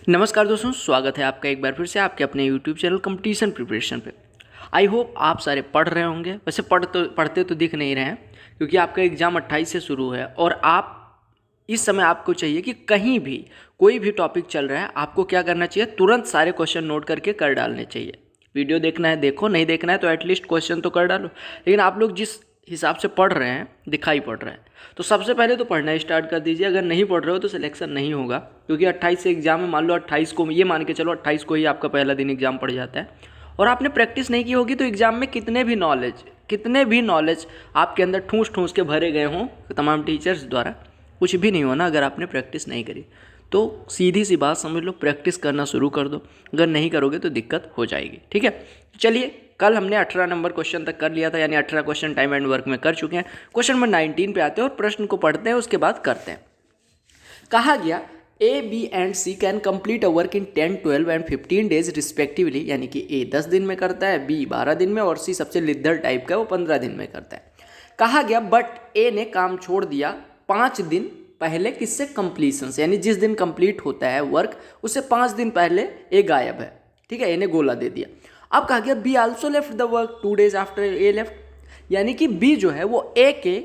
नमस्कार दोस्तों, स्वागत है आपका एक बार फिर से आपके अपने YouTube चैनल कंपटीशन प्रिपरेशन पे। आई होप आप सारे पढ़ रहे होंगे। वैसे पढ़ते तो दिख नहीं रहे हैं क्योंकि आपका एग्ज़ाम 28 से शुरू है और आप इस समय आपको चाहिए कि कहीं भी कोई भी टॉपिक चल रहा है, आपको क्या करना चाहिए, तुरंत सारे क्वेश्चन नोट करके कर डालने चाहिए। वीडियो देखना है देखो, नहीं देखना है तो एटलीस्ट क्वेश्चन तो कर डालो। लेकिन आप लोग जिस हिसाब से पढ़ रहे हैं, दिखाई पड़ रहा है, तो सबसे पहले तो पढ़ना स्टार्ट कर दीजिए। अगर नहीं पढ़ रहे हो तो सिलेक्शन नहीं होगा, क्योंकि 28 से एग्जाम है। मान लो 28 को, ये मान के चलो 28 को ही आपका पहला दिन एग्जाम पड़ जाता है और आपने प्रैक्टिस नहीं की होगी, तो एग्जाम में कितने भी नॉलेज आपके अंदर ठूस ठूस के भरे गए हों तमाम टीचर्स द्वारा, कुछ भी नहीं होना अगर आपने प्रैक्टिस नहीं करी। तो सीधी सी बात समझ लो, प्रैक्टिस करना शुरू कर दो। अगर नहीं करोगे तो दिक्कत हो जाएगी। ठीक है, चलिए, कल हमने 18 नंबर क्वेश्चन तक कर लिया था, यानी 18 क्वेश्चन टाइम एंड वर्क में कर चुके हैं। क्वेश्चन नंबर 19 पे आते हैं और प्रश्न को पढ़ते हैं, उसके बाद करते हैं। कहा गया A, B and C can complete a work in 10, 12 and 15 days respectively, यानी कि ए 10 दिन में करता है, बी 12 दिन में और सी सबसे लिद्दर टाइप का है, वो 15 दिन में करता है। कहा गया बट ए ने काम छोड़ दिया 5 दिन पहले, किससे, कंप्लीशन से, यानी जिस दिन कंप्लीट होता है वर्क उससे 5 दिन पहले ए गायब है। ठीक है, ए ने गोला दे दिया। अब कहा गया be also left the work 2 days after a left, यानी कि बी जो है वो ए के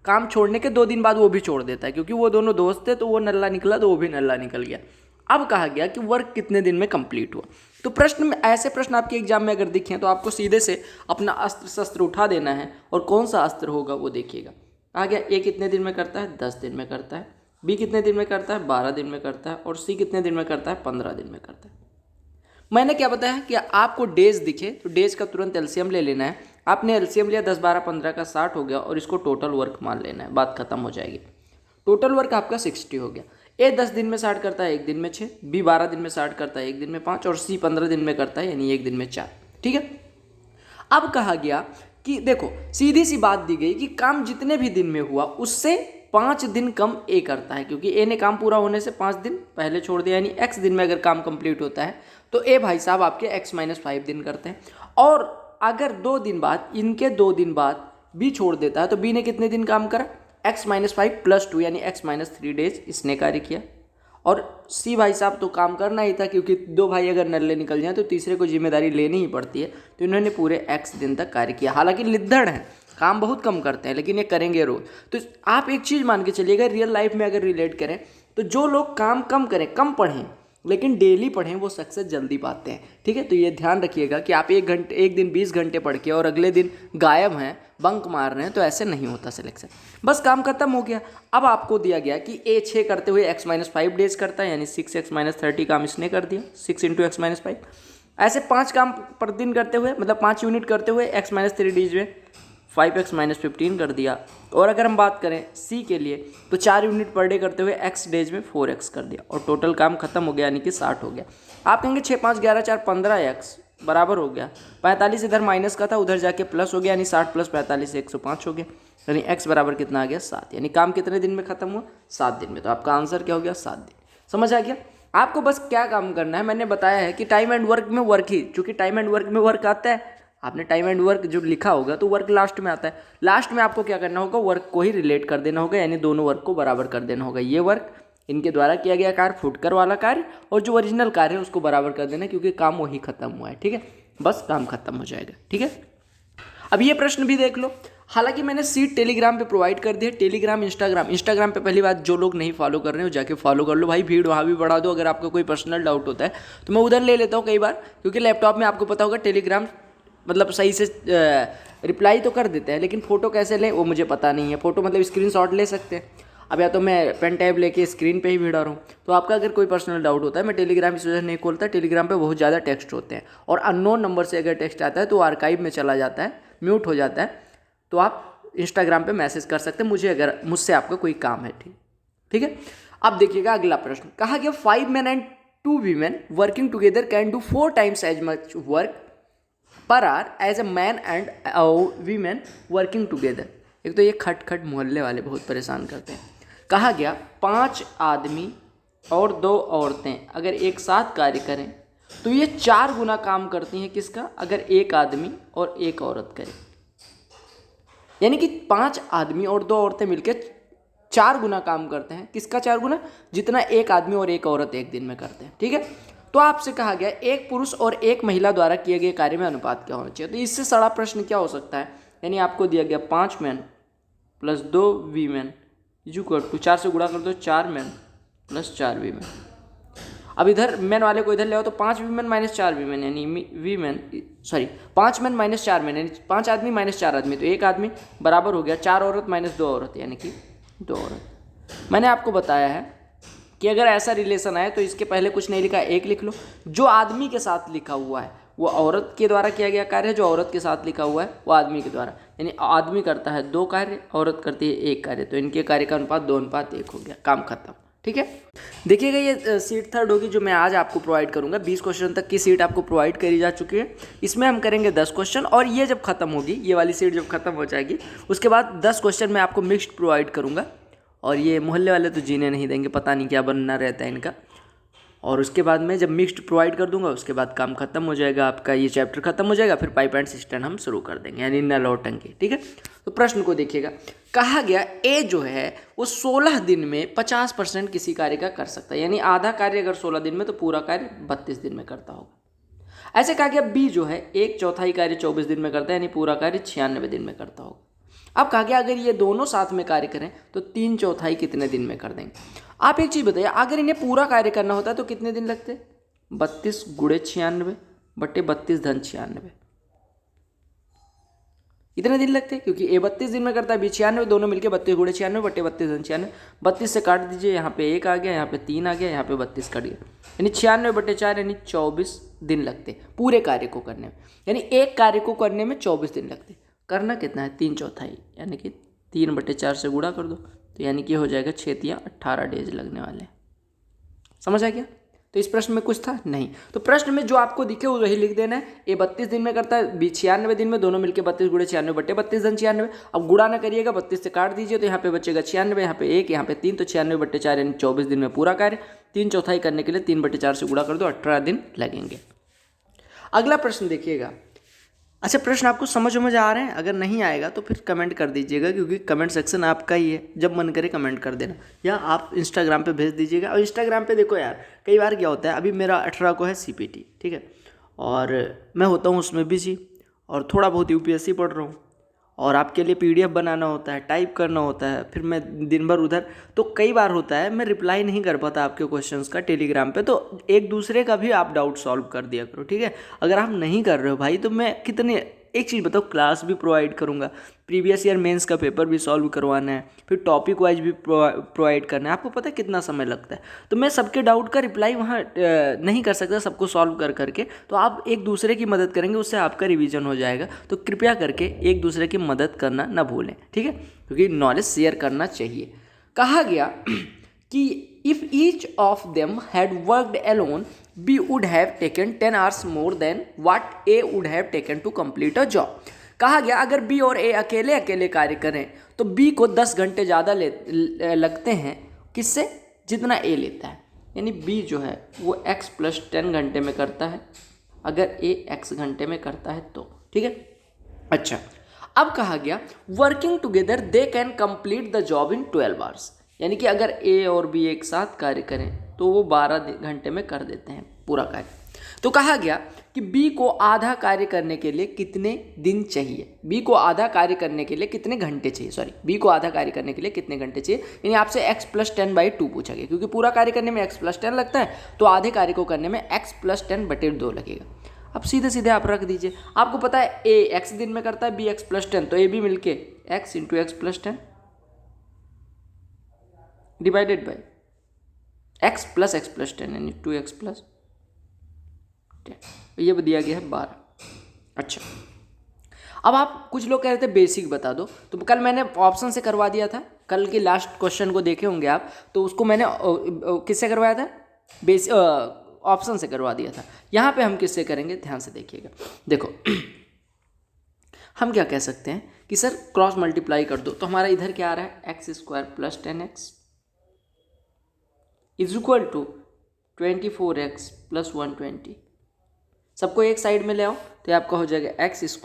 काम छोड़ने के 2 दिन बाद वो भी छोड़ देता है, क्योंकि वो दोनों दोस्त थे, तो वो नल्ला निकला तो वो भी नल्ला निकल गया। अब कहा गया कि वर्क कितने दिन में कंप्लीट हुआ। तो प्रश्न में, ऐसे प्रश्न आपके एग्जाम में अगर दिखें तो आपको सीधे से अपना अस्त्र शस्त्र उठा देना है, और कौन सा अस्त्र होगा वो देखिएगा। आ गया ए कितने दिन में करता है, 10 दिन में करता है, बी कितने दिन में करता है, 12 दिन में करता है, और सी कितने दिन में करता है, 15 दिन में करता है। मैंने क्या बताया कि आपको डेज दिखे तो डेज का तुरंत एलसीएम ले लेना है। आपने एलसीएम लिया, 10, 12, 15 का 60 हो गया, और इसको टोटल वर्क मान लेना है, बात खत्म हो जाएगी। टोटल वर्क आपका 60 हो गया। ए 10 दिन में 60 करता है, 1 दिन में 6, बी 12 दिन में 60 करता है, 1 दिन में 5, और सी 15 दिन में करता है, यानी 1 दिन में 4। ठीक है, अब कहा गया कि देखो, सीधी सी बात दी गई कि काम जितने भी दिन में हुआ उससे 5 दिन कम ए करता है, क्योंकि ए ने काम पूरा होने से 5 दिन पहले छोड़ दिया, यानी एक्स दिन में अगर काम कंप्लीट होता है तो ए भाई साहब आपके x-5 दिन करते हैं। और अगर 2 दिन बाद, इनके 2 दिन बाद बी छोड़ देता है, तो बी ने कितने दिन काम करा, x-5 + 2, यानी x-3 डेज इसने कार्य किया। और सी भाई साहब तो काम करना ही था, क्योंकि 2 भाई अगर नल्ले निकल जाएं तो तीसरे को जिम्मेदारी लेनी ही पड़ती है, तो इन्होंने पूरे x दिन तक कार्य किया। हालांकि लिद्दड़ हैं, काम बहुत कम करते हैं, लेकिन ये करेंगे रोज। तो आप एक चीज़ मान के चलिएगा, रियल लाइफ में अगर रिलेट करें तो जो लोग काम कम करें, कम पढ़ें, लेकिन डेली पढ़ें, वो सक्सेस जल्दी पाते हैं। ठीक है, तो ये ध्यान रखिएगा कि आप एक दिन 20 घंटे पढ़ के और अगले दिन गायब हैं, बंक मार रहे हैं, तो ऐसे नहीं होता सिलेक्शन। बस काम खत्म हो गया। अब आपको दिया गया कि ए 6 करते हुए x-5 डेज करता है, यानी 6x-30 काम इसने कर दिया, 6 × x-5। ऐसे 5 काम पर दिन करते हुए, मतलब 5 यूनिट करते हुए x-3 डेज में 5x-15 कर दिया। और अगर हम बात करें सी के लिए, तो 4 यूनिट पर डे करते हुए x डेज में 4x कर दिया, और टोटल काम खत्म हो गया, यानी कि 60 हो गया। आप कहेंगे 6, 5, 11, 4, 15x बराबर हो गया, 45 इधर माइनस का था, उधर जाके प्लस हो गया, यानी 60 + 45 105 हो गया, यानी x बराबर कितना आ गया, 7। यानी काम कितने दिन में खत्म हुआ, 7 दिन में। तो आपका आंसर क्या हो गया, 7 दिन। समझ आ गया? आपको बस क्या काम करना है, मैंने बताया है कि टाइम एंड वर्क में वर्क ही, चूंकि टाइम एंड वर्क में वर्क आता है, आपने टाइम एंड वर्क जो लिखा होगा तो वर्क लास्ट में आता है। लास्ट में आपको क्या करना होगा, वर्क को ही रिलेट कर देना होगा, यानी दोनों वर्क को बराबर कर देना होगा। ये वर्क इनके द्वारा किया गया कार्य, फुटकर वाला कार्य, और जो ओरिजिनल कार्य है उसको बराबर कर देना, क्योंकि काम वही खत्म हुआ है। ठीक है, बस काम खत्म हो जाएगा। ठीक है, अब ये प्रश्न भी देख लो। हालांकि मैंने सीट टेलीग्राम पे प्रोवाइड कर दी है, टेलीग्राम, इंस्टाग्राम पे पहली बात, जो लोग नहीं फॉलो कर रहे हो जाके फॉलो कर लो भाई, भीड़ वहाँ भी बढ़ा दो। अगर आपका कोई पर्सनल डाउट होता है तो मैं उधर ले लेता हूँ कई बार, क्योंकि लैपटॉप में आपको पता होगा टेलीग्राम मतलब सही से रिप्लाई तो कर देते हैं, लेकिन फ़ोटो कैसे लें वो मुझे पता नहीं है। फ़ोटो मतलब स्क्रीनशॉट ले सकते हैं। अब या तो मैं पेन टैब लेके स्क्रीन पे ही भिड़ा रहा हूँ। तो आपका अगर कोई पर्सनल डाउट होता है, मैं टेलीग्राम इस वजह से नहीं खोलता, टेलीग्राम पे बहुत ज़्यादा टेक्स्ट होते हैं, और अननोन नंबर से अगर टेक्स्ट आता है तो आर्काइव में चला जाता है, म्यूट हो जाता है। तो आप इंस्टाग्राम पे मैसेज कर सकते हैं मुझे, अगर मुझसे आपका कोई काम है। ठीक है, अब देखिएगा अगला प्रश्न। कहा गया 5 men and 2 women working together can do 4 times as much work per hour as a man and women working together. एक तो ये खट खट मोहल्ले वाले बहुत परेशान करते हैं। कहा गया 5 आदमी और 2 औरतें अगर एक साथ कार्य करें तो ये 4 गुना काम करती हैं, किसका, अगर 1 आदमी और 1 औरत करे। यानी कि 5 आदमी और 2 औरतें मिलकर 4 गुना काम करते हैं। किसका 4 गुना? जितना एक आदमी और एक औरत एक दिन में करते हैं। ठीक है, तो आपसे कहा गया एक पुरुष और एक महिला द्वारा किए गए कार्य में अनुपात क्या होना चाहिए। तो इससे सड़ा प्रश्न क्या हो सकता है, यानी आपको दिया गया 5 man plus 2 women equal to 4 से गुणा कर दो 4 मैन प्लस 4 वीमेन। अब इधर मैन वाले को इधर ले आओ तो 5 वीमेन माइनस 4 वीमेन यानी वीमेन 5 मैन माइनस 4 मैन यानी 5 आदमी माइनस 4 आदमी, तो एक आदमी बराबर हो गया 4 औरत माइनस 2 औरत यानी कि 2 औरत। मैंने आपको बताया है कि अगर ऐसा रिलेशन आए तो इसके पहले कुछ नहीं लिखा, एक लिख लो। जो आदमी के साथ लिखा हुआ है वो औरत के द्वारा किया गया कार्य है, जो औरत के साथ लिखा हुआ है वो आदमी के द्वारा, यानी आदमी करता है 2 कार्य, औरत करती है 1 कार्य, तो इनके कार्य का अनुपात 2:1 हो गया, काम खत्म। ठीक है, देखिएगा ये सीट थर्ड होगी जो मैं आज आपको प्रोवाइड करूंगा। 20 क्वेश्चन तक की सीट आपको प्रोवाइड करी जा चुकी है। इसमें हम करेंगे 10 क्वेश्चन, और ये जब खत्म होगी, ये वाली सीट जब खत्म हो जाएगी उसके बाद 10 क्वेश्चन मैं आपको मिक्स्ड प्रोवाइड करूंगा। और ये मोहल्ले वाले तो जीने नहीं देंगे, पता नहीं क्या बनना रहता है इनका। और उसके बाद में जब मिक्स्ड प्रोवाइड कर दूंगा उसके बाद काम खत्म हो जाएगा, आपका ये चैप्टर खत्म हो जाएगा, फिर पाइप एंड सिस्टम हम शुरू कर देंगे, यानी नल और टंकी। ठीक है, तो प्रश्न को देखिएगा, कहा गया ए जो है वो 16 दिन में 50% किसी कार्य का कर सकता है, यानी आधा कार्य अगर 16 दिन में तो पूरा कार्य 32 दिन में करता होगा। ऐसे कहा गया बी जो है 1/4 कार्य 24 दिन में करता है, यानी पूरा कार्य 96 दिन में करता होगा। अब कहा गया अगर ये दोनों साथ में कार्य करें तो 3/4 कितने दिन में कर देंगे। आप एक चीज़ बताइए, अगर इन्हें पूरा कार्य करना होता है तो कितने दिन लगते? 32 गुणे 96 बटे 32 धन 96, इतने दिन लगते हैं, क्योंकि ए 32 दिन में करता है, बी 96, दोनों मिलकर 32 गुणे 96 बटे 32 धन 96। 32 से काट दीजिए, यहाँ पे 1 आ गया, यहाँ पे 3 आ गया, यहाँ पे 32 कट गया, यानी 96 बटे 4 यानी 24 दिन लगते पूरे कार्य को करने में, यानी एक कार्य को करने में 24 दिन लगते। करना कितना है? 3/4, यानी कि 3/4 से गुणा कर दो, तो यानी कि हो जाएगा 6 या 18 डेज लगने वाले हैं। समझ आ गया? तो इस प्रश्न में कुछ था नहीं, तो प्रश्न में जो आपको दिखे वो वही लिख देना है। ए 32 दिन में करता है, बी 96 दिन में, दोनों मिलकर 32 गुणे 96 बटे 32 धन 96। अब गुणा ना करिएगा, 32 से काट दीजिए तो यहाँ पे बचेगा 96, यहाँ पे 1, यहाँ पे 3, तो 96 बटे 4 यानी 24 दिन में पूरा कार्य। 3/4 करने के लिए 3/4 से गुणा कर दो, 18 दिन लगेंगे। अगला प्रश्न देखिएगा। अच्छा, प्रश्न आपको समझ आ रहे हैं? अगर नहीं आएगा तो फिर कमेंट कर दीजिएगा, क्योंकि कमेंट सेक्शन आपका ही है, जब मन करे कमेंट कर देना, या आप इंस्टाग्राम पे भेज दीजिएगा। और इंस्टाग्राम पे देखो यार, कई बार क्या होता है, अभी मेरा 18 को है CPT, ठीक है, और मैं होता हूँ उसमें बिजी, और थोड़ा बहुत UPSC पढ़ रहा हूँ, और आपके लिए PDF बनाना होता है, टाइप करना होता है, फिर मैं दिन भर उधर, तो कई बार होता है मैं रिप्लाई नहीं कर पाता आपके क्वेश्चंस का टेलीग्राम पे, तो एक दूसरे का भी आप डाउट सॉल्व कर दिया करो। ठीक है, अगर आप नहीं कर रहे हो भाई तो मैं कितने, एक चीज़ बताओ, क्लास भी प्रोवाइड करूँगा, प्रीवियस ईयर मेंस का पेपर भी सॉल्व करवाना है, फिर टॉपिक वाइज भी प्रोवाइड करना है, आपको पता है कितना समय लगता है, तो मैं सबके डाउट का रिप्लाई वहाँ नहीं कर सकता सबको सॉल्व कर करके, तो आप एक दूसरे की मदद करेंगे, उससे आपका रिवीजन हो जाएगा। तो कृपया करके एक दूसरे की मदद करना ना भूलें, ठीक है, क्योंकि नॉलेज शेयर करना चाहिए। कहा गया कि if each of them had worked alone B would have taken 10 hours more than what A would have taken to complete a job। कहा गया अगर B और A अकेले अकेले कार्य करें तो B को 10 घंटे ज़्यादा लगते हैं, किससे? जितना A लेता है, यानी B जो है वो X + 10 घंटे में करता है अगर A X घंटे में करता है तो। ठीक है, अच्छा, अब कहा गया working together they can complete the job in 12 hours, यानी कि अगर A और B एक साथ कार्य करें तो वो 12 घंटे में कर देते हैं पूरा कार्य। तो कहा गया कि B को आधा कार्य करने के लिए कितने दिन चाहिए, B को आधा कार्य करने के लिए कितने घंटे चाहिए, B को आधा कार्य करने के लिए कितने घंटे चाहिए, यानी आपसे X + 10/2 पूछा गया, क्योंकि पूरा कार्य करने में X + 10 लगता है, तो आधे कार्य को करने में X + 10/2 लगेगा। अब सीधे सीधे आप रख दीजिए, आपको पता है A X दिन में करता है, B X + 10, तो A B मिलके X × X + 10 divided by X + X + 10 यानी 2X + 10, ये दिया गया है 12। अच्छा, अब आप कुछ लोग कह रहे थे बेसिक बता दो, तो कल मैंने ऑप्शन से करवा दिया था, कल के लास्ट क्वेश्चन को देखे होंगे आप, तो उसको मैंने किससे करवाया था? ऑप्शन से करवा दिया था। यहाँ पे हम किससे करेंगे, ध्यान से देखिएगा। देखो हम क्या कह सकते हैं कि सर क्रॉस मल्टीप्लाई कर दो, तो हमारा इधर क्या आ रहा है, X² + 10X = 24X + 120। सबको एक साइड में ले आओ तो आपका हो जाएगा X² -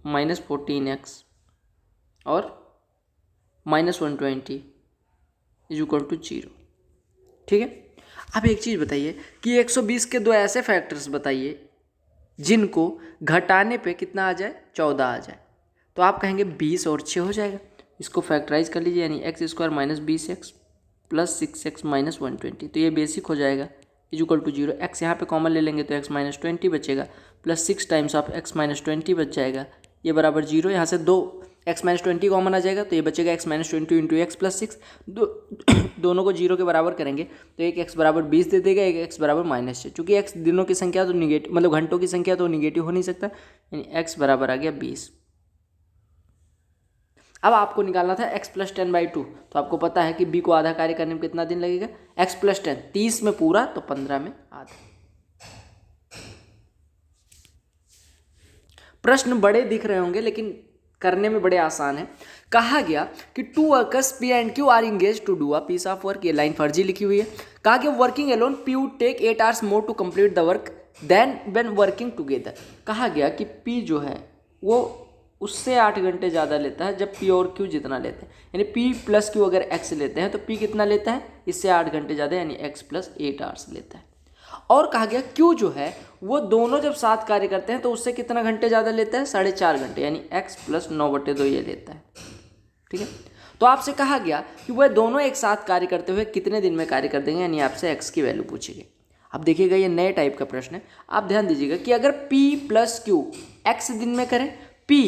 14X और -120 इज इक्वल टू 0। ठीक है। अब एक चीज़ बताइए कि 120 के दो ऐसे फैक्टर्स बताइए जिनको घटाने पे कितना आ जाए, 14 आ जाए। तो आप कहेंगे 20 और 6 हो जाएगा। इसको फैक्टराइज कर लीजिए, यानी x² minus 20x plus 6x minus 120, तो ये बेसिक हो जाएगा इज इक्वल टू 0। x यहाँ पे कॉमन ले लेंगे तो x माइनस 20 बचेगा, plus 6 times of x minus 20 बच जाएगा, ये बराबर 0। यहाँ से दो x माइनस 20 कॉमन आ जाएगा तो ये बचेगा x minus 20 into x plus 6। दोनों को 0 के बराबर करेंगे तो एक x बराबर 20 दे देगा, एक x बराबर -6। चूँकि x दिनों की संख्या तो निगेटिव, मतलब घंटों की संख्या तो निगेटिव हो नहीं सकता, यानी x बराबर आ गया 20। अब आपको निकालना था x प्लस 10/2, तो आपको पता है कि b को आधा कार्य करने में कितना दिन लगेगा, x प्लस 10 30 में पूरा तो 15 में आधा। प्रश्न बड़े दिख रहे होंगे लेकिन करने में बड़े आसान है। कहा गया कि 2 workers P and Q are engage to do a piece of work, ये लाइन फर्जी लिखी हुई है। कहा गया working alone P would take 8 hours more to complete the work than when working together. कहा गया कि P जो है वो उससे 8 घंटे ज़्यादा लेता है जब P और Q जितना लेते हैं, यानी P प्लस Q अगर x लेते हैं तो P कितना लेता है, इससे 8 घंटे ज़्यादा, यानी x प्लस 8 आवर्स लेता है। और कहा गया Q जो है वो दोनों जब साथ कार्य करते हैं तो उससे कितना घंटे ज़्यादा लेता है, 4.5 घंटे, यानी x प्लस 9/2 ये लेता है। ठीक है। तो आपसे कहा गया कि वह दोनों एक साथ कार्य करते हुए कितने दिन में कार्य कर देंगे, यानी आपसे x की वैल्यू पूछेगी। अब देखिएगा ये नए टाइप का प्रश्न है, आप ध्यान दीजिएगा कि अगर P प्लस Q x दिन में करे, P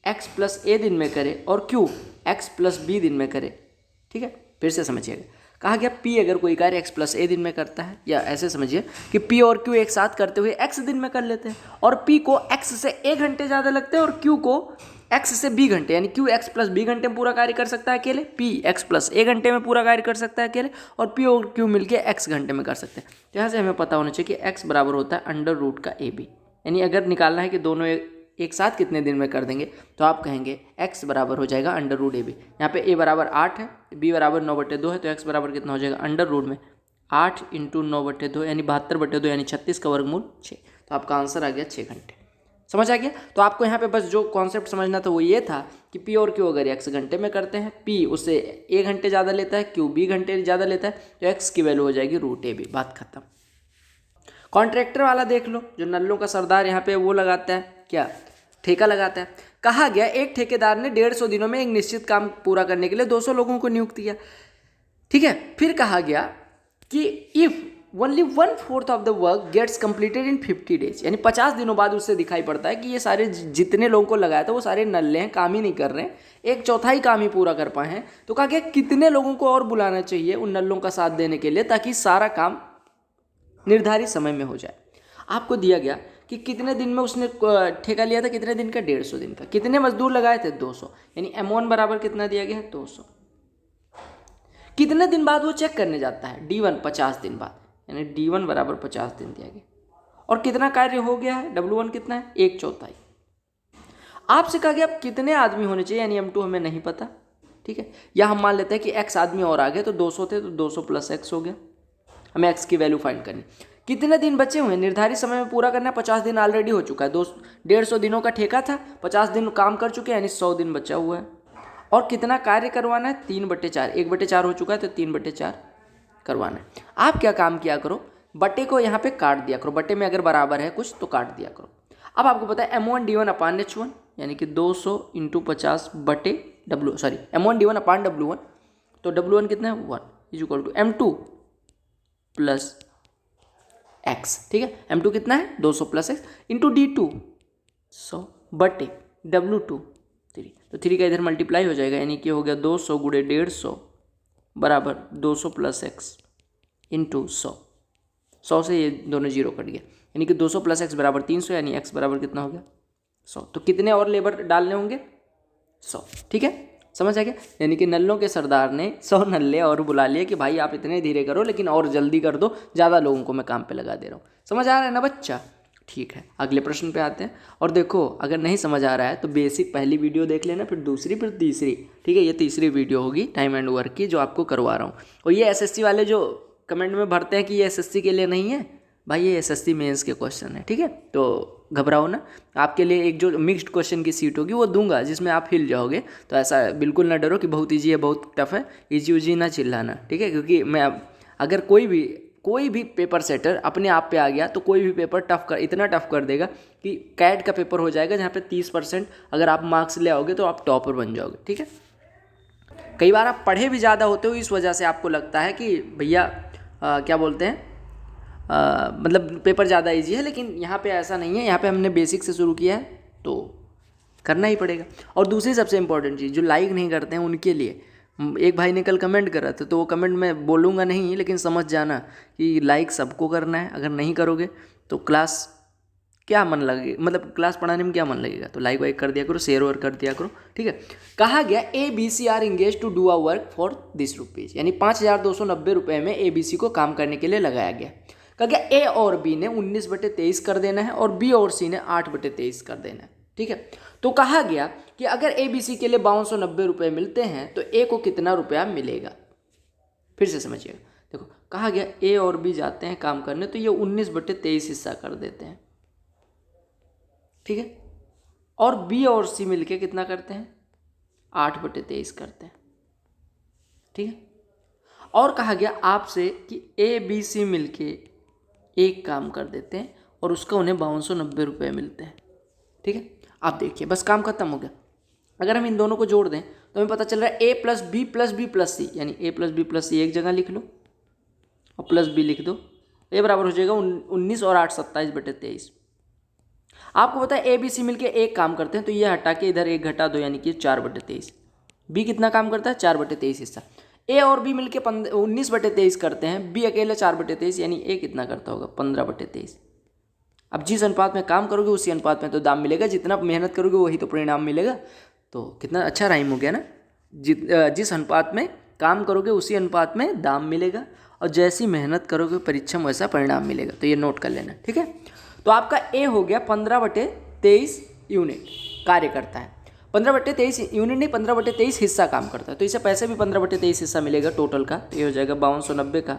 x प्लस a दिन में करे और Q x प्लस b दिन में करे। ठीक है, फिर से समझिएगा। कहा गया P अगर कोई कार्य x प्लस a दिन में करता है, या ऐसे समझिए कि P और Q एक साथ करते हुए x दिन में कर लेते हैं, और P को x से a घंटे ज़्यादा लगते हैं और Q को x से b घंटे, यानी Q x प्लस b घंटे में पूरा कार्य कर सकता है अकेले, P x प्लस a घंटे में पूरा कार्य कर सकता है अकेले, और P और Q मिलके x घंटे में कर सकते हैं। तो यहाँ से हमें पता होना चाहिए कि x बराबर होता है अंडर रूट का AB, यानी अगर निकालना है कि दोनों एक साथ कितने दिन में कर देंगे तो आप कहेंगे x बराबर हो जाएगा अंडर रूट AB। यहाँ पे a बराबर 8 है, b बराबर 9/2 है, तो x बराबर कितना हो जाएगा अंडर रूट में 8 इंटू 9/2 यानी 72/2 यानी 36 का वर्गमूल 6। तो आपका आंसर आ गया 6 घंटे। समझ आ गया। तो आपको यहाँ पे बस जो कॉन्सेप्ट समझना था वो ये था कि P और Q अगर x घंटे में करते हैं, P उससे a घंटे ज़्यादा लेता है, Q b घंटे ज़्यादा लेता है, तो x की वैल्यू हो जाएगी रूट AB। बात खत्म। कॉन्ट्रैक्टर वाला देख लो, जो नल्लों का सरदार यहाँ पे वो लगाता है, क्या ठेका लगाता है। कहा गया एक ठेकेदार ने 150 दिनों में एक निश्चित काम पूरा करने के लिए 200 लोगों को नियुक्त किया। ठीक है। फिर कहा गया कि if only 1/4 of the work gets completed in 50 days, यानी 50 दिनों बाद उससे दिखाई पड़ता है कि ये सारे जितने लोगों को लगाया था वो सारे नल्ले हैं, काम ही नहीं कर रहे हैं, 1/4 काम ही पूरा कर पाए हैं। तो कहा गया कितने लोगों को और बुलाना चाहिए उन नल्लों का साथ देने के लिए ताकि सारा काम निर्धारित समय में हो जाए। आपको दिया गया कि कितने दिन में उसने ठेका लिया था, कितने दिन का, 150 दिन का। कितने मजदूर लगाए थे, 200, यानी M1 बराबर कितना दिया गया है, 200। कितने दिन बाद वो चेक करने जाता है, D1 50 दिन बाद, यानी D1 बराबर 50 दिन दिया गया। और कितना कार्य हो गया है, W1 कितना है, 1/4। आपसे कहा गया अब कितने आदमी होने चाहिए, यानी M2 हमें नहीं पता। ठीक है, या हम मान लेते हैं कि x आदमी और आ गए तो 200 थे तो 200 प्लस x हो गया। हमें x की वैल्यू फाइंड करनी। कितने दिन बचे हुए हैं, निर्धारित समय में पूरा करना है, 50 दिन ऑलरेडी हो चुका है, 150 दिनों का ठेका था, 50 दिन काम कर चुके हैं, यानी 100 दिन बचा हुआ है। और कितना कार्य करवाना है, 3/4, 1/4 हो चुका है तो 3/4 करवाना है। आप क्या काम किया करो, बटे को यहाँ पे काट दिया करो, बटे में अगर बराबर है कुछ तो काट दिया करो। अब आपको पता है M1 D1 अपान H1, यानी कि 200 इंटू 50 बटे M1 D1 अपान W1, तो W1 कितना है, 1 is equal to M2 plus x। ठीक है, M2 कितना है, 200 प्लस x इंटू D2 100 बटे W2 3, तो 3 का इधर मल्टीप्लाई हो जाएगा, यानी कि हो गया 200 गुणे 150 बराबर 200 प्लस x इंटू 100 से ये दोनों जीरो कट गया, यानी कि 200 प्लस x बराबर 300, यानी x बराबर कितना हो गया, 100। तो कितने और लेबर डालने होंगे, 100। ठीक है, समझ आ गया। यानी कि नल्लों के सरदार ने 100 नल्ले और बुला लिए कि भाई आप इतने धीरे करो लेकिन और जल्दी कर दो, ज़्यादा लोगों को मैं काम पे लगा दे रहा हूँ। समझ आ रहा है ना बच्चा। ठीक है, अगले प्रश्न पे आते हैं। और देखो अगर नहीं समझ आ रहा है तो बेसिक पहली वीडियो देख लेना, फिर दूसरी, फिर तीसरी। ठीक है, ये तीसरी वीडियो होगी टाइम एंड वर्क की जो आपको करवा रहा हूँ। और ये SSC वाले जो कमेंट में भरते हैं कि ये SSC के लिए नहीं है, भाई ये SSC मेंस के क्वेश्चन है। ठीक है, तो घबराओ ना, आपके लिए एक जो मिक्स्ड क्वेश्चन की सीट होगी वो दूंगा जिसमें आप हिल जाओगे। तो ऐसा बिल्कुल ना डरो कि बहुत ईजी है बहुत टफ है, ईजी उजी ना चिल्लाना, ठीक है। क्योंकि मैं अगर कोई भी पेपर सेटर अपने आप पे आ गया तो कोई भी पेपर इतना टफ कर देगा कि कैट का पेपर हो जाएगा जहाँ पे 30% अगर आप मार्क्स ले आओगे तो आप टॉपर बन जाओगे, ठीक है। कई बार आप पढ़े भी ज़्यादा होते हो, इस वजह से आपको लगता है कि भैया क्या बोलते हैं मतलब पेपर ज़्यादा इजी है, लेकिन यहाँ पे ऐसा नहीं है। यहाँ पे हमने बेसिक से शुरू किया है तो करना ही पड़ेगा। और दूसरी सबसे इम्पोर्टेंट चीज़, जो लाइक नहीं करते हैं उनके लिए, एक भाई ने कल कमेंट करा था तो वो कमेंट मैं बोलूँगा नहीं, लेकिन समझ जाना कि लाइक सबको करना है। अगर नहीं करोगे तो क्लास क्या मन लगे, मतलब क्लास पढ़ाने में क्या मन लगेगा। तो लाइक वाइक कर दिया करो, शेयर और कर दिया करो, ठीक है। कहा गया ABC are engage to do a work for this rupees, यानी 5290 रुपये में ABC को काम करने के लिए लगाया गया। कहा गया A और B ने 19/23 कर देना है और B और C ने 8/23 कर देना है, ठीक है। तो कहा गया कि अगर ABC के लिए 5290 रुपये मिलते हैं तो A को कितना रुपया मिलेगा। फिर से समझिएगा, देखो कहा गया A और B जाते हैं काम करने तो ये 19/23 हिस्सा कर देते हैं, ठीक है। और B और C मिलके कितना करते हैं, 8/23 करते हैं, ठीक है। और कहा गया आपसे कि ABC मिलके एक काम कर देते हैं और उसका उन्हें 5290 रुपये मिलते हैं, ठीक है। आप देखिए बस काम खत्म हो गया। अगर हम इन दोनों को जोड़ दें तो हमें पता चल रहा है A + B + B + C, यानी A + B + C एक जगह लिख लो और +B लिख दो। A बराबर हो जाएगा 19 और 8 27/23। आपको पता है ABC मिलके एक काम करते हैं तो ये हटा के इधर एक घटा दो, यानी कि 4/23। B कितना काम करता है, 4/23 हिस्सा। A और B मिलके 19/23 करते हैं, B अकेले 4/23, यानी A कितना करता होगा, 15/23। अब जिस अनुपात में काम करोगे उसी अनुपात में तो दाम मिलेगा, जितना मेहनत करोगे वही तो परिणाम मिलेगा। तो कितना अच्छा राइम हो गया ना, जिस अनुपात में काम करोगे उसी अनुपात में दाम मिलेगा और जैसी मेहनत करोगे परिश्रम वैसा परिणाम मिलेगा। तो ये नोट कर लेना, ठीक है। तो आपका A हो गया 15/23 यूनिट कार्य करता है। 15/23 यूनिट नहीं, 15/23 हिस्सा काम करता है, तो इसे पैसे भी 15/23 हिस्सा मिलेगा टोटल का। तो ये हो जाएगा 5290 का।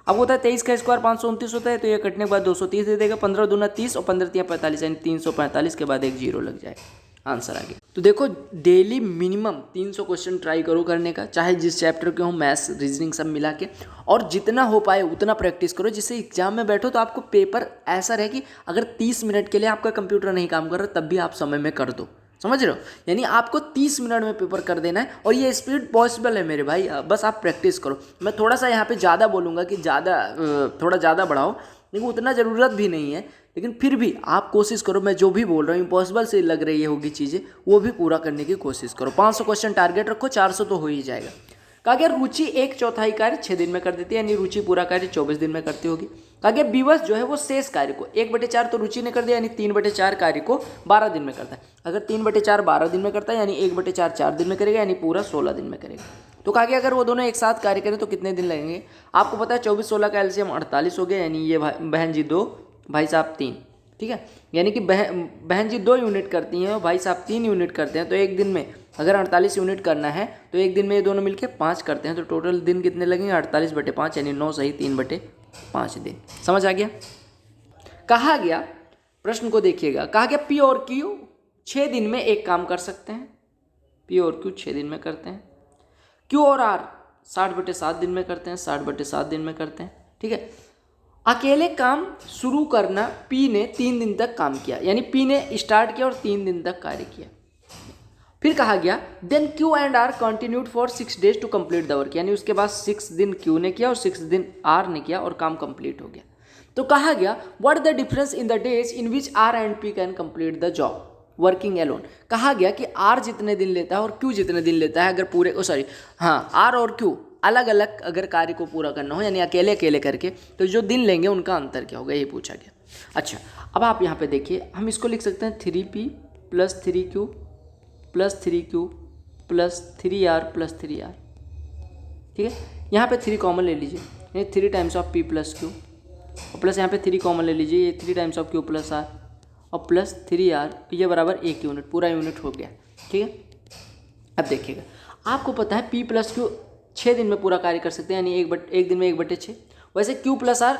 अब होता है 23 का स्क्वायर 529 होता है, तो ये कटने के बाद 230 दे देगा। 15 दूना 30 और 15 तिया 45, यानी 345 के बाद एक जीरो लग जाएगा, आंसर आ गया। तो देखो डेली मिनिमम 300 क्वेश्चन ट्राई करो करने का, चाहे जिस चैप्टर के हो, मैथ्स रीजनिंग सब मिला के, और जितना हो पाए उतना प्रैक्टिस करो, जिससे एग्जाम में बैठो तो आपको पेपर ऐसा रहे कि अगर 30 मिनट के लिए आपका कंप्यूटर नहीं काम कर रहा तब भी आप समय में कर दो, समझ रहे हो। यानी आपको 30 मिनट में पेपर कर देना है और ये स्पीड पॉसिबल है मेरे भाई, बस आप प्रैक्टिस करो। मैं थोड़ा सा यहाँ पे ज़्यादा बोलूँगा कि थोड़ा ज़्यादा बढ़ाओ, लेकिन उतना ज़रूरत भी नहीं है, लेकिन फिर भी आप कोशिश करो। मैं जो भी बोल रहा हूँ इम्पॉसिबल से लग रही होगी चीज़ें, वो भी पूरा करने की कोशिश करो। 500 क्वेश्चन टारगेट रखो, 400 तो हो ही जाएगा। कहा गया रुचि 1/4 कार्य 6 दिन में कर देती है, यानी रुचि पूरा कार्य 24 दिन में करती होगी। कहा गया विवश जो है वो शेष कार्य को 1/4 तो रुचि ने कर दिया, यानी 3/4 कार्य को 12 दिन में करता है। अगर 3/4 12 दिन में करता है, यानी 1/4 4 दिन में करेगा, यानी पूरा 16 दिन में करेगा। तो कहा गया अगर वो दोनों एक साथ कार्य करें तो कितने दिन लगेंगे। आपको पता है 24-16 का एलसीएम 48 हो गया, यानी ये बहन जी 2 भाई साहब 3, ठीक है। यानी कि बहन जी 2 यूनिट करती हैं और भाई साहब 3 यूनिट करते हैं। तो एक दिन में अगर 48 यूनिट करना है तो एक दिन में ये दोनों मिलके 5 करते हैं, तो टोटल दिन कितने लगेंगे 48/5, यानी 9 सही 3/5 दिन। समझ आ गया। कहा गया प्रश्न को देखिएगा, कहा गया P और Q 6 दिन में एक काम कर सकते हैं, P और Q 6 दिन में करते हैं। Q और R 60/7 दिन में करते हैं, 60/7 दिन में करते हैं, ठीक है। अकेले काम शुरू करना P ने 3 दिन तक काम किया, यानी P ने स्टार्ट किया और 3 दिन तक कार्य किया। फिर कहा गया then Q and R continued for 6 days to complete the work, यानी उसके बाद 6 दिन Q ने किया और 6 दिन R ने किया और काम कंप्लीट हो गया। तो कहा गया what the difference in the days in which R and P can complete the job working alone. कहा गया कि R जितने दिन लेता है और Q जितने दिन लेता है, अगर पूरे R और Q अलग अलग अगर कार्य को पूरा करना हो, यानी अकेले अकेले करके, तो जो दिन लेंगे उनका अंतर क्या होगा, ये पूछा गया। अच्छा अब आप यहाँ पे देखिए, हम इसको लिख सकते हैं 3P + 3Q + 3Q + 3R + 3R, ठीक है। यहाँ पे 3 कॉमन ले लीजिए, यानी 3 टाइम्स ऑफ P + Q, और प्लस यहाँ पे 3 कॉमन ले लीजिए, ये 3 टाइम्स ऑफ Q + R, और प्लस 3R, ये बराबर 1 यूनिट, पूरा यूनिट हो गया, ठीक है। अब देखिएगा आपको पता है P + Q 6 दिन में पूरा कार्य कर सकते हैं, यानी एक दिन में 1/6। वैसे Q + R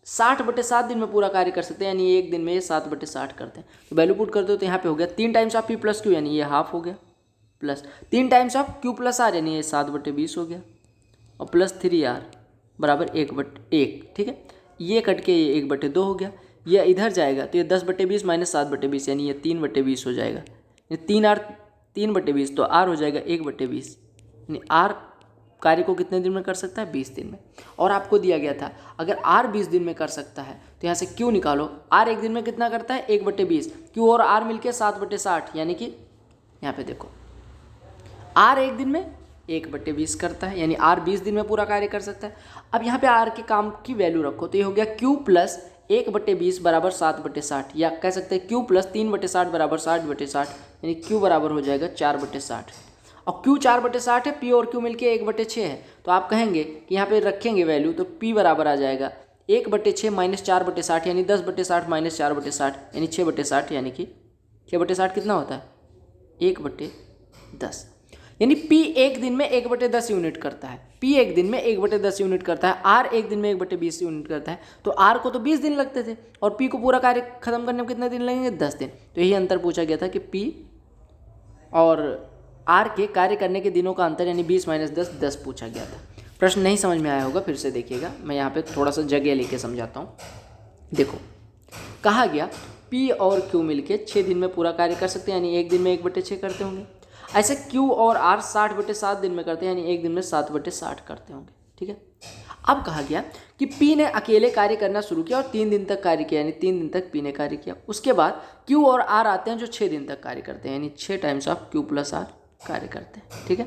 60/7 दिन में पूरा कार्य कर सकते हैं, यानी एक दिन में ये 7/60 करते हैं। तो वैल्यू पुट करते हो तो यहाँ पे हो गया 3 times of P plus Q, यानी ये हाफ हो गया, plus 3 times of Q plus R, यानी ये 7/20 हो गया, और प्लस 3r बराबर 1/1। ठीक है, ये कट के ये 1/2 हो गया, ये इधर जाएगा तो ये 10/20 माइनस 7/20, यानी ये 3/20 हो जाएगा। ये 3r 3/20 तो r हो जाएगा 1/20, यानी r कार्य को कितने दिन में कर सकता है? 20 दिन में। और आपको दिया गया था अगर r 20 दिन में कर सकता है तो यहाँ से q निकालो, r एक दिन में कितना करता है? 1/20, q और r मिलके 7/60, यानी कि यहाँ पे देखो r एक दिन में 1/20 करता है, यानी r 20 दिन में पूरा कार्य कर सकता है। अब यहाँ पे r के काम की वैल्यू रखो तो ये हो गया q प्लस 1/20 बराबर 7/60, या कह सकते हैं q प्लस 3/60 बराबर 60/60, यानी q बराबर हो जाएगा 4/60। और q 4/60 है, p और q मिलके 1/6 है, तो आप कहेंगे कि यहाँ पे रखेंगे वैल्यू तो p बराबर आ जाएगा 1/6 माइनस 4/60, यानी 10/60 माइनस 4/60, यानी 6/60, यानी कि 6/60 कितना होता है? 1/10, यानी p एक दिन में 1/10 यूनिट करता है। p एक दिन में 1/10 यूनिट करता है, r एक दिन में 1/20 यूनिट करता है। तो r को तो 20 दिन लगते थे और p को पूरा कार्य खत्म करने में कितने दिन लगेंगे? 10 दिन। तो यही अंतर पूछा गया था कि p और r के कार्य करने के दिनों का अंतर, यानी 20 माइनस 10, 10 पूछा गया था। प्रश्न नहीं समझ में आया होगा, फिर से देखिएगा, मैं यहाँ पे थोड़ा सा जगह लेके समझाता हूँ। देखो, कहा गया p और q मिलके 6 दिन में पूरा कार्य कर सकते हैं, यानी एक दिन में 1/6 करते होंगे। ऐसे q और r 60/7 दिन में करते हैं, यानी एक दिन में 7/60 करते होंगे। ठीक है, अब कहा गया कि p ने अकेले कार्य करना शुरू किया और 3 दिन तक कार्य किया, यानी 3 दिन तक p ने कार्य किया। उसके बाद q और r आते हैं जो 6 दिन तक कार्य करते हैं, यानी 6 times of q plus r कार्य करते हैं। ठीक है,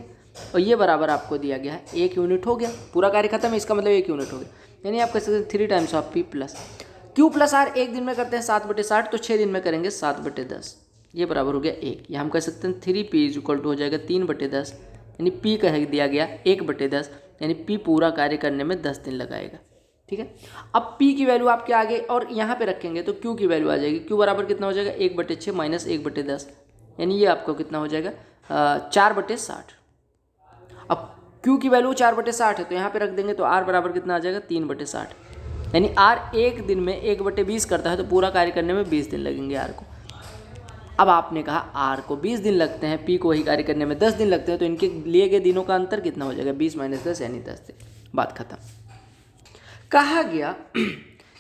और ये बराबर आपको दिया गया है 1 यूनिट हो गया, पूरा कार्य खत्म है, इसका मतलब 1 यूनिट हो गया, यानी आप कह सकते हैं 3 times of p plus q plus r एक दिन में करते हैं 7/60, तो 6 दिन में करेंगे 7/10, ये बराबर हो गया 1। या हम कह सकते हैं 3p इज इक्वल टू हो जाएगा 3/10, यानी p कह दिया गया 1/10, यानी p पूरा कार्य करने में 10 दिन लगाएगा। ठीक है, अब p की वैल्यू आपके आगे और यहाँ पे रखेंगे तो q की वैल्यू आ जाएगी, q बराबर कितना हो जाएगा? 1/6 माइनस 1/10, यानी ये आपको कितना हो जाएगा? 4/60। अब q की वैल्यू 4/60 है तो यहाँ पे रख देंगे तो r बराबर कितना आ जाएगा? 3/60, यानी r एक दिन में 1/20 करता है तो पूरा कार्य करने में 20 दिन लगेंगे r को। अब आपने कहा r को 20 दिन लगते हैं, p को वही कार्य करने में 10 दिन लगते हैं, तो इनके लिए गए दिनों का अंतर कितना हो जाएगा? 20 माइनस 10, यानी 10 दिन। बात खत्म। कहा गया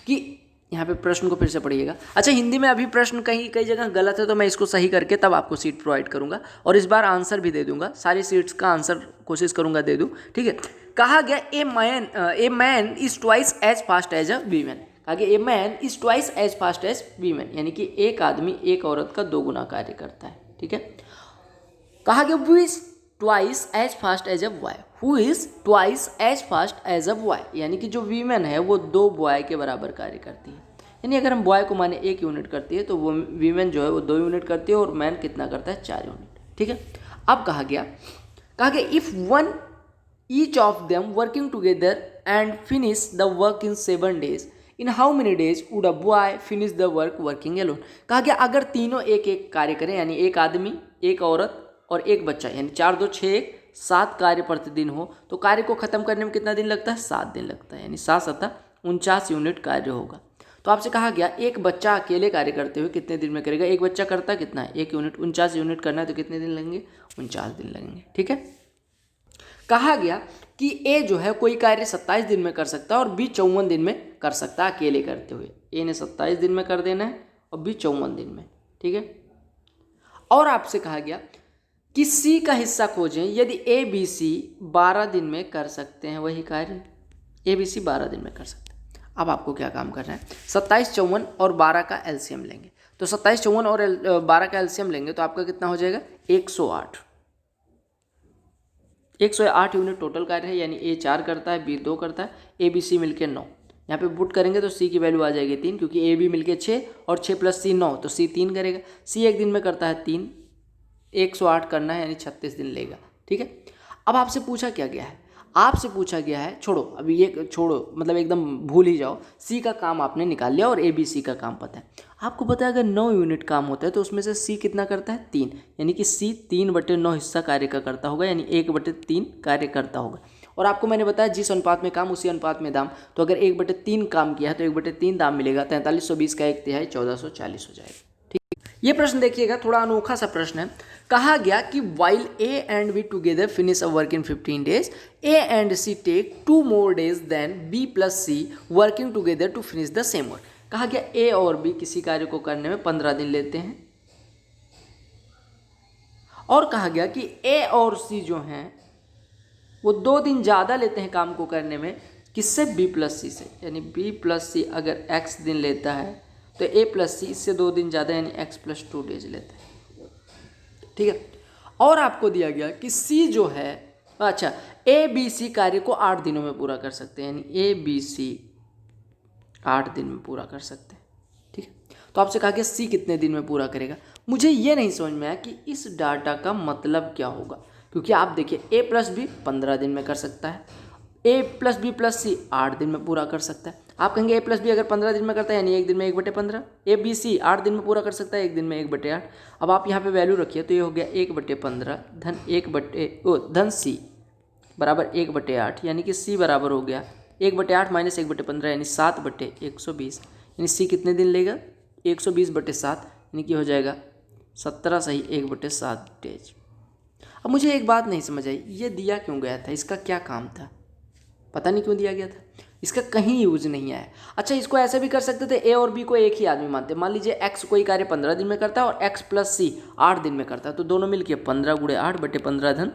कि यहाँ पे प्रश्न को फिर से पढ़िएगा। अच्छा, हिंदी में अभी प्रश्न कई जगह गलत है तो मैं इसको सही करके तब आपको सीट प्रोवाइड करूँगा, और इस बार आंसर भी दे दूंगा, सारी सीट्स का आंसर कोशिश करूँगा दे दूँ। ठीक है, कहा गया a man is twice as fast as a women. कहा गया a man is twice as fast as women, यानी कि एक आदमी एक औरत का 2 गुना कार्य करता है। ठीक है, कहा गया who is twice as fast as a boy, who is twice as fast as a boy, यानी कि जो वीमेन है वो 2 बॉय के बराबर कार्य करती है। यानी अगर हम बॉय को माने 1 यूनिट करती है तो वो वीमेन जो है वो 2 यूनिट करती है, और मैन कितना करता है? 4 यूनिट। ठीक है, अब कहा गया if one each of them working together and finish the work in 7 days, in how many days would a boy finish the work working alone. कहा गया अगर तीनों एक एक कार्य करें, यानी एक आदमी, एक औरत और एक बच्चा, यानी 4 2 6 1 7 कार्य प्रतिदिन हो, तो कार्य को खत्म करने में कितना दिन लगता है? 7 दिन लगता है, यानी 7 7 49 यूनिट कार्य होगा। तो आपसे कहा गया एक बच्चा अकेले कार्य करते हुए कितने दिन में करेगा? एक बच्चा करता कितना है? 1 यूनिट, 49 यूनिट करना है तो कितने दिन लगेंगे? 49 दिन लगेंगे। ठीक है, कहा गया कि ए जो है कोई कार्य 27 दिन में कर सकता है और बी 54 दिन में कर सकता है अकेले करते हुए। ए ने 27 दिन में कर देना है और बी 54 दिन में। ठीक है, और आपसे कहा गया कि सी का हिस्सा खोजें यदि ए बी सी 12 दिन में कर सकते हैं वही कार्य। ए बी सी 12 दिन में कर सकते हैं। अब आपको क्या काम करना है? 27 54 और 12 का एलसीएम लेंगे, तो 27 54 और 12 का एलसीएम लेंगे तो आपका कितना हो जाएगा? 108। 108 यूनिट टोटल कार्य है, यानी ए 4 करता है, बी 2 करता है, ए बी सी मिलके 9। यहाँ पे पुट करेंगे तो सी की वैल्यू आ जाएगी 3, क्योंकि ए बी मिलके 6 और 6 प्लस सी 9, तो सी 3 करेगा। सी एक दिन में करता है 3, 108 करना है, यानी 36 दिन लेगा। ठीक है, अब आपसे पूछा क्या गया है? आपसे पूछा गया है, छोड़ो अभी ये छोड़ो, मतलब एकदम भूल ही जाओ, सी का काम आपने निकाल लिया और ए बी सी का काम पता है। आपको पता है अगर 9 यूनिट काम होता है तो उसमें से सी कितना करता है? 3, यानी कि सी 3/9 हिस्सा कार्य का करता होगा, यानी 1/3 कार्य करता होगा। और आपको मैंने बताया जिस अनुपात में काम उसी अनुपात में दाम, तो अगर 1/3 काम किया है तो 1/3 दाम मिलेगा। 4320 का 1/3 1440 हो जाएगा। ठीक, ये प्रश्न देखिएगा, थोड़ा अनोखा सा प्रश्न है। कहा गया कि while A and B together finish a work in 15 days, A and C take 2 more days then B plus C working together to finish the same work. कहा गया ए और बी किसी कार्य को करने में 15 दिन लेते हैं, और कहा गया कि ए और सी जो हैं वो 2 दिन ज़्यादा लेते हैं काम को करने में, किससे? बी प्लस सी से। यानी बी प्लस सी अगर x दिन लेता है तो ए प्लस सी इससे 2 दिन ज़्यादा यानी x + 2 days लेते हैं। ठीक है, और आपको दिया गया कि सी जो है, अच्छा, ए बी सी कार्य को 8 दिनों में पूरा कर सकते हैं, यानी ए बी सी 8 दिन में पूरा कर सकते हैं। ठीक है, तो आपसे कहा कि सी कितने दिन में पूरा करेगा। मुझे ये नहीं समझ में आया कि इस डाटा का मतलब क्या होगा, क्योंकि आप देखिए ए प्लस बी 15 दिन में कर सकता है, ए प्लस बी प्लस सी 8 दिन में पूरा कर सकता है। आप कहेंगे ए प्लस बी अगर 15 दिन में करता है यानी 1 दिन में 1/15, ए बी सी 8 दिन में पूरा कर सकता है, 1 दिन में 1/8। अब आप यहाँ पे वैल्यू रखिए तो ये हो गया 1/15 धन सी बराबर 1/8, यानी कि सी बराबर हो गया 1/8 - 1/15 यानी 7/120, यानी सी कितने दिन लेगा? 120/7, यानी कि हो जाएगा 17 सही 1/7 डेज। अब मुझे एक बात नहीं समझ आई, ये दिया क्यों गया था? इसका क्या काम था? पता नहीं क्यों दिया गया था, इसका कहीं यूज नहीं आया। अच्छा, इसको ऐसे भी कर सकते थे, ए और बी को एक ही आदमी मानते। मान लीजिए एक्स कोई कार्य 15 दिन में करता है और एक्स प्लस सी 8 दिन में करता है, तो दोनों मिलके 15 × 8/15 धन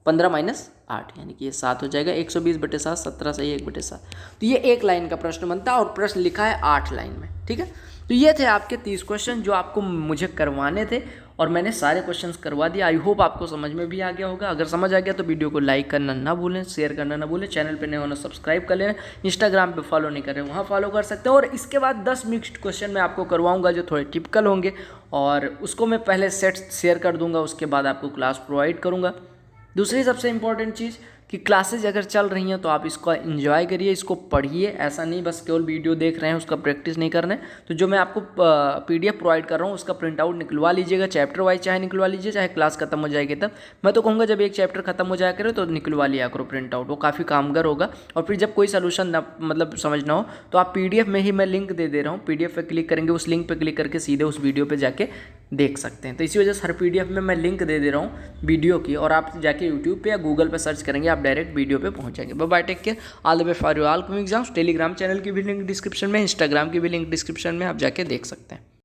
15 - 8, यानी कि ये 7 हो जाएगा। 120/7 17 सही 1/7। तो ये एक लाइन का प्रश्न बनता है और प्रश्न लिखा है 8 लाइन में। ठीक है, तो ये थे आपके 30 क्वेश्चन जो आपको मुझे करवाने थे और मैंने सारे क्वेश्चंस करवा दिए। आई होप आपको समझ में भी आ गया होगा। अगर समझ आ गया तो वीडियो को लाइक करना ना भूलें, शेयर करना ना भूलें, चैनल पे नए होना सब्सक्राइब कर लेना, इंस्टाग्राम पे फॉलो नहीं कर रहे वहाँ फॉलो कर सकते हैं। और इसके बाद 10 मिक्स्ड क्वेश्चन मैं आपको करवाऊँगा जो थोड़े टिपिकल होंगे, और उसको मैं पहले सेट शेयर कर दूँगा, उसके बाद आपको क्लास प्रोवाइड करूँगा। दूसरी सबसे इंपॉर्टेंट चीज़ कि क्लासेज अगर चल रही हैं तो आप इसको एंजॉय करिए, इसको पढ़िए, ऐसा नहीं बस केवल वीडियो देख रहे हैं उसका प्रैक्टिस नहीं कर रहे हैं। तो जो मैं आपको PDF प्रोवाइड कर रहा हूँ उसका प्रिंट आउट निकलवा लीजिएगा, चैप्टर वाइज चाहे निकलवा लीजिए, चाहे क्लास खत्म हो जाएगी तब। मैं तो कहूँगा जब एक चैप्टर खत्म हो जाया करे तो निकलवा लिया करो प्रिंट आउट, वो काफ़ी कामगार होगा। और फिर जब कोई सोल्यूशन ना मतलब समझ ना हो तो आप PDF में ही मैं लिंक दे रहा हूँ, PDF पे क्लिक करेंगे, उस लिंक पे क्लिक करके सीधे उस वीडियो पे जाके देख सकते हैं। तो इसी वजह से हर PDF में मैं लिंक दे रहा हूँ वीडियो की, और आप जाके यूट्यूब पे या गूगल पे सर्च करेंगे आप डायरेक्ट वीडियो पे पहुँच जाएंगे। Bye, take care, all the best for your all coming exams. Telegram channel की भी लिंक डिस्क्रिप्शन में, इंस्टाग्राम की भी लिंक डिस्क्रिप्शन में, आप जाके देख सकते हैं।